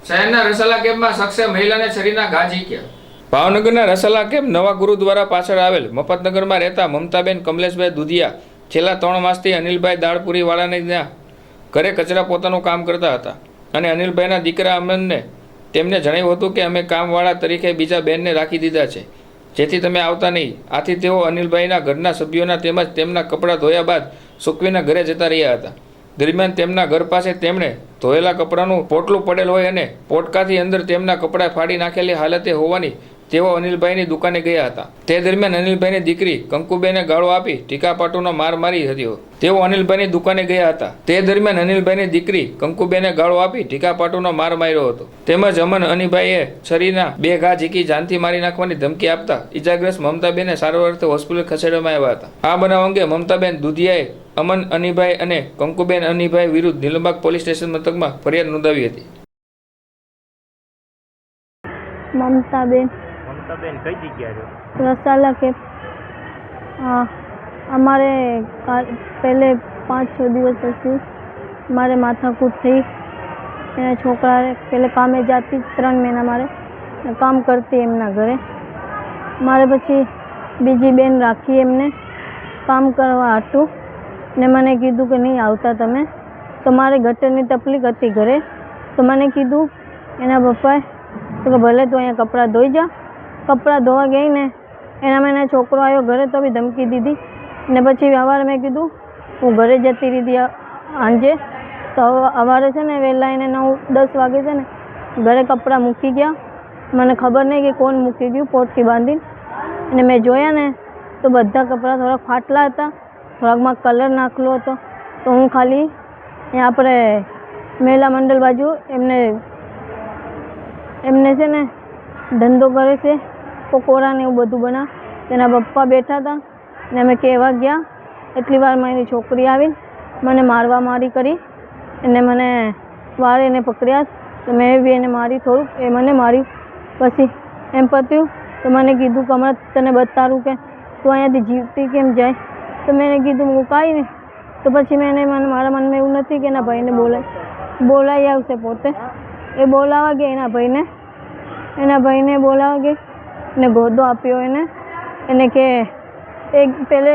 શહેરના રસાલા કેમ્પમાં શખ્સે મહિલાને છરીના ઘા ઝીંક્યા. ભાવનગરના રસાલા કેમ્પ નવા ગુરુદ્વારા પાછળ આવેલ મફતનગરમાં રહેતા મમતાબેન કમલેશભાઈ દુધિયા છેલ્લા 3 માસથી અનિલભાઈ દાળપુરી વાળાના ઘરે કચરા પોતાનું કામ કરતા હતા અને અનિલભાઈના દીકરા અમનને તેમને જણાવ્યું હતું કે અમે કામવાળા તરીકે બીજા બેનને રાખી દીધા છે, જેથી તમે આવતા નહીં. આથી તેઓ અનિલભાઈના ઘરના સભ્યોના તેમજ તેમના કપડાં ધોયા બાદ સૂકવીના ઘરે જતા રહ્યા હતા. દરમિયાન તેમના ઘર પાસે તેમણે ધોયેલા કપડાનું પોટલું પડેલ હોય અને પોટકાથી અંદર તેમના કપડાં ફાડી નાખેલી હાલતે હોવાની તેઓ અનિલભાઈની દુકાને ગયા હતા. તે દરમિયાન અનિલભાઈની દીકરી કંકુબેને ગાળો આપી ટીકાપાટુનો માર મારી હતી. તેઓ અનિલભાઈની દુકાને ગયા હતા. તે દરમિયાન અનિલભાઈની દીકરી કંકુબેને ગાળો આપી ટીકાપાટુનો માર માર્યો હતો. તેમજ અમન અનિભાઈએ છરીના 2 ઘા ઝીકી જાનથી મારી નાખવાની ધમકી આપતા ઇજાગ્રસ્ત મમતાબેને સારવાર અર્થે હોસ્પિટલ ખસેડવામાં આવ્યા હતા. આ બનાવ અંગે મમતાબેન દુધિયાએ અમન અનિભાઈ અને કંકુબેન અનિભાઈ વિરુદ્ધ નીલમબાગ પોલીસ સ્ટેશન મથકમાં ફરિયાદ નોંધાવી હતી. મમતાબેન કઈ જગ્યાએ રસાલા કે અમારે પહેલે 5-6 દિવસ પછી મારે માથાકૂટ થઈ. એના છોકરા પહેલે કામે જતી 3 મહિના મારે કામ કરતી એમના ઘરે. મારે પછી બીજી બેન રાખી એમને કામ કરવા હતું ને મને કીધું કે નહીં આવતા તમે. તો મારે ગટરની તકલીફ હતી ઘરે. તો મને કીધું એના પપ્પાએ તો કે ભલે તું અહીંયા કપડાં ધોઈ જા. કપડાં ધોવા ગઈ ને એનામાં એના છોકરો આવ્યો ઘરે તો બી ધમકી દીધી ને પછી સવારે મેં કીધું હું ઘરે જતી રહી સાંજે. તો સવારે છે ને વહેલા એને 9-10 વાગે છે ને ઘરે કપડાં મૂકી ગયા. મને ખબર નહીં કે કોણ મૂકી ગયું પોટથી બાંધીને. અને મેં જોયા ને તો બધા કપડાં થોડાક ફાટલા હતા, થોડાકમાં કલર નાખેલો હતો. તો હું ખાલી અહીંયા આપણે મહિલા મંડળ બાજુ એમને છે ને ધંધો કરે છે પકોડા ને એવું બધું બનાવ. તેના પપ્પા બેઠા હતા ને અમે કહેવા ગયા. એટલી વારમાં એની છોકરી આવીને મને મારી કરી અને મને વાળે એને પકડ્યા. તો મેં બી એને મારી થોડુંક. એ મને મારી પછી એમ પત્યું. તો મને કીધું કે હમણાં તને બતાવું કે તું અહીંયાથી જીવતી કેમ જાય. તો મેં કીધું હું કાંઈ નહીં. તો પછી મારા મનમાં એવું નથી કે એના ભાઈને બોલાવી આવશે પોતે. એ બોલાવા ગયા એના ભાઈને બોલાવા ગઈ ને ગોદો આપ્યો એને કે એક પહેલે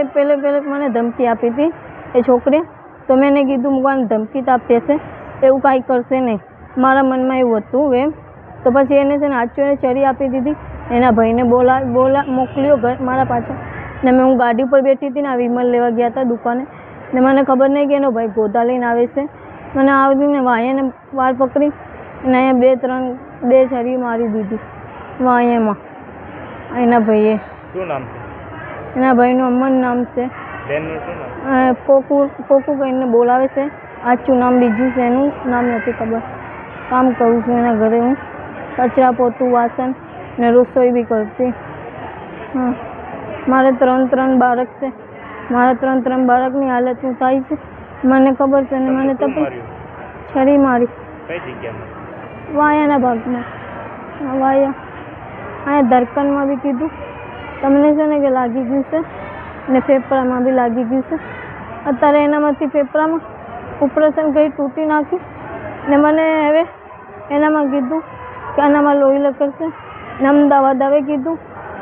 મને ધમકી આપી હતી એ છોકરી. તો મેં એને કીધું મૂકવાની ધમકી તો આપતી હશે, એવું કાંઈ કરશે નહીં. મારા મનમાં એવું હતું એમ. તો પછી એને છે ને આચોને ચરી આપી દીધી. એના ભાઈને મોકલ્યો ઘર મારા પાછળ ને હું ગાડી ઉપર બેઠી હતી ને આ વિમલ લેવા ગયા હતા દુકાને. ને મને ખબર નહીં કે એનો ભાઈ ગોદા લઈને આવે છે. મને આવીને વાયાને વાળ પકડી અને અહીંયા 2 છરી મારી દીધી વાયામાં. એના ભાઈએ શું નામ છે? એના ભાઈનું અમન નામ છે. બેનનું શું નામ? કોકુ કહીને બોલાવે છે. આચું નામ બીજું છે, એનું નામ નથી ખબર. કામ કરું છું એના ઘરે હું. કચરા પોતું વાસણ ને રસોઈ બી કરતી. હા, મારે 3 બાળક છે. મારા 3 બાળકની હાલત શું થાય છે મને ખબર છે. ને મને તકલીફ છરી મારી કઈ જગ્યામાં? વાયાના ભાગમાં. વાયા અહીંયા ધરકનમાં બી કીધું તમને છે ને કે લાગી ગયું છે ને ફેફડામાં બી લાગી ગયું છે. અત્યારે એનામાંથી ફેફડામાં ઓપરેશન કરી તૂટી નાખી ને મને હવે એનામાં કીધું કે આનામાં લોહી લકડશે ને અમદાવાદ આવે કીધું.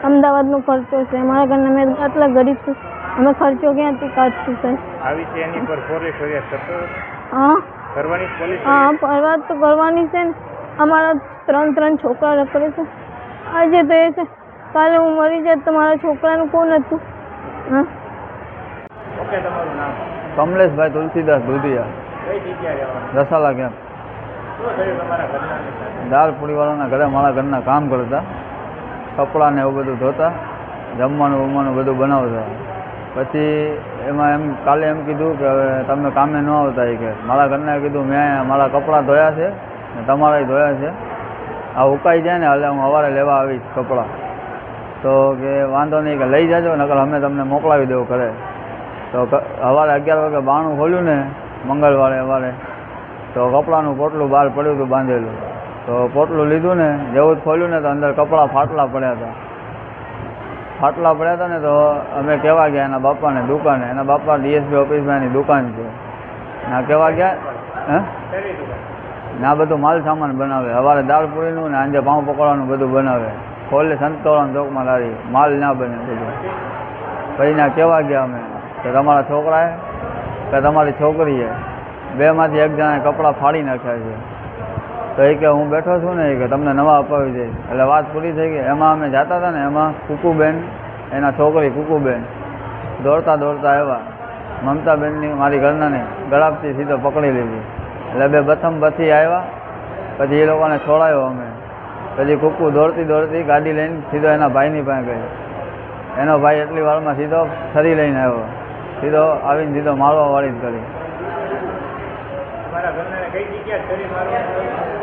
અમદાવાદનો ખર્ચો છે. મારા ઘરના મેં આટલા ગરીબ છું, અમે ખર્ચો ક્યાંથી કાઢશું સાહેબ? આવી છે એની પર પોલીસ ફરિયાદ કરતો? હા કરવાની પોલીસ? હા, ફરિયાદ તો કરવાની છે ને. અમારા 3 છોકરા રખડે છે. આજે તો એ છે, કાલે હું મરી જાય તો મારા છોકરાનું કોણ હતું? હા. ઓકે, તમારું નામ? કમલેશભાઈ તુલસીદાસ દુધિયા, કઈ જગ્યાએ? રસાલા કેમ્પ. શું થયું તમારા ઘરના? દાળપુરીવાળાના ઘરે મારા ઘરના કામ કરતા, કપડાં ને એવું બધું ધોતા, જમવાનું બધું બનાવતા. પછી એમાં કાલે એમ કીધું કે હવે તમે કામે ન આવતા. કે મારા ઘરને કીધું મેં મારા કપડાં ધોયા છે ને તમારા ધોયા છે, આ ઉકાઈ જાય ને એટલે હું સવારે લેવા આવીશ કપડાં. તો કે વાંધો નહીં, કે લઈ જાજો નકર અમે તમને મોકલાવી દેવું ઘરે. તો સવારે 11 વાગે બારણું ખોલ્યું ને મંગળવારે સવારે, તો કપડાનું પોટલું બહાર પડ્યું હતું બાંધેલું. તો પોટલું લીધું ને જેવું જ ખોલ્યું ને તો અંદર કપડાં ફાટલા પડ્યા હતા ને. તો અમે કહેવા ગયા એના બાપાને દુકાને. એના બાપા DSP ઓફિસમાં એની દુકાન છે. ના કહેવા ગયા ને આ બધું માલ સામાન બનાવે. સવારે દાળ પૂરીનું ને સાંજે પાઉં પકોડાનું બધું બનાવે. ખોલે સંતોળાના ચોકમાં લારી માલ ના બને બધું. પછી ના કહેવા ગયા અમે કે તમારા છોકરાએ કે તમારી છોકરીએ બેમાંથી એક જણાએ કપડાં ફાડી નાખ્યા છે. તો એ કે હું બેઠો છું ને એ કે તમને નવા અપાવી દઈશ. એટલે વાત પૂરી થઈ ગઈ. એમાં અમે જતા હતા ને એમાં કુકુબેન એના છોકરી કુકુબેન દોડતા દોડતા આવ્યા. મમતાબેનની મારી ઘરનાને ગળાપથી સીધો પકડી લીધી. એટલે બે પ્રથમ પછી આવ્યા. પછી એ લોકોને છોડાયો અમે. પછી કુકુ દોડતી દોડતી ગાડી લઈને સીધો એના ભાઈની પાસે ગઈ. એનો ભાઈ એટલી વારમાં સીધો છરી લઈને આવ્યો. સીધો આવીને સીધો મારવા વાળી જ કરી. તમારા ઘરને કઈ જગ્યાએ છરી મારવામાં આવી?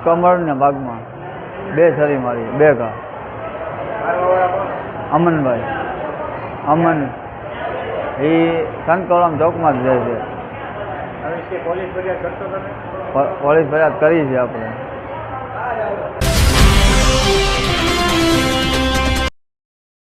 કમરના ભાગમાં 2 છરી મારી, 2 ઘા. મારવાવાળા કોણ? અમનભાઈ અમન એ સંતોળામ ચોકમાં જ રહે છે. હવે પોલીસ ફરિયાદ કરશો તમે? પોલીસ ફરિયાદ કરી છે આપણે.